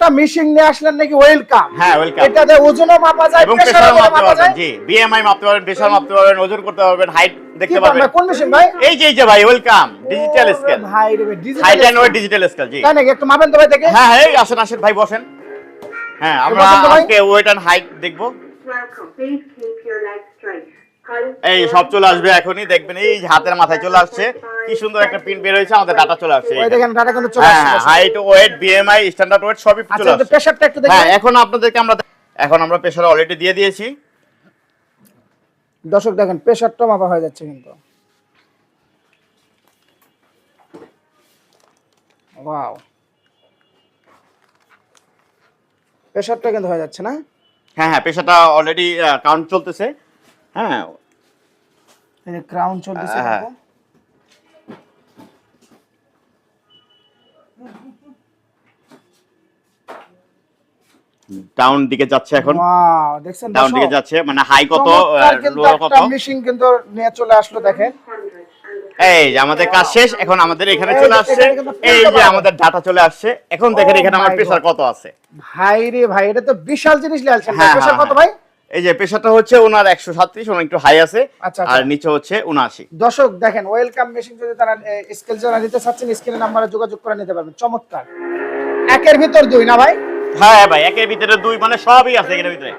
একটা মেশিন নিয়ে আসলেন নাকি? ওয়েলকাম। হ্যাঁ, ওয়েলকাম। এটাতে ওজনও মাপা যায়, এবং প্রেসারও প্রেসারও মাপতে মাপা পারবেন। যায়। জি, বিএমআই মাপতে পারবেন, প্রেসার মাপতে পারবেন, ওজন করতে পারবেন, হাইট দেখতে কি পারবেন। কোন মেশিন ভাই? এই যে ভাই, ওয়েলকাম ডিজিটাল স্কেল। ভাই রে digital height and scale. Weight digital scale. জি, তাই নাকি? একটু মাপেন তো ভাই দেখে। হ্যাঁ হ্যাঁ, আসেন আসেন ভাই, বসেন। হ্যাঁ, আমরা বসেন তো ভাই। আজকে ওয়েট এন্ড হাইট দেখব। এই সব চলে আসবে এখনই, দেখবেন এই যে হাতের মাথায় চলে আসছে, কি সুন্দর একটা পিন বের হয়েছে, আমাদের ডাটা চলে আসছে। ওই দেখেন ডাটা কিন্তু চলে হ্যাঁ, আসছে। Height, weight, BMI, standard weight সবই চলে আচ্ছা, আসছে। প্রেসারটা একটু হ্যাঁ, দেখেন। এখন আমরা প্রেসার অলরেডি দিয়ে দিয়েছি। দর্শক দেখেন প্রেসারটা মাপা হয়ে যাচ্ছে কিন্তু। ওয়াও, প্রেসারটা কিন্তু হয়ে যাচ্ছে না? হ্যাঁ হ্যাঁ, প্রেসারটা অলরেডি কাউন্ট চলতেছে। হ্যাঁ, এই যে ক্রাউন চলতেছে হ্যাঁ। কিন্তু। ডাউন দিকে যাচ্ছে এখন, ওয়াও, দেখছেন ডাউন দিকে যাচ্ছে, মানে হাই কত, কিন্তু লো কত। একটা মেশিন কিন্তু নিয়ে চলে আসলো দেখেন। এই যে আমাদের কাজ শেষ, এখন আমাদের এখানে এই চলে যে আসছে, এখানে কিন্তু এই print যে পাবেন। আমাদের ডাটা চলে আসছে। এখন দেখেন Oh এখানে আমার my প্রেসার God। কত আছে। ভাই রে ভাই, এটা তো বিশাল জিনিস নিয়ে আসছেন। হ্যাঁ, প্রেসার হ্যাঁ, কত ভাই? এই যে প্রেসারটা হচ্ছে ওনার 137, ওনার একটু হাই আছে, আচ্ছা, আর আচ্ছা। নিচে হচ্ছে 79। দর্শক দেখেন, ওয়েলকাম মেশিন যদি তারা স্কেল যারা নিতে চাচ্ছেন, স্ক্রিনের নাম্বারে যোগাযোগ করে নিতে পারবেন। চমৎকার। একের ভিতর দুই না ভাই? হ্যাঁ ভাই, একের ভিতরে দুই, মানে সবই আছে এর ভিতরে।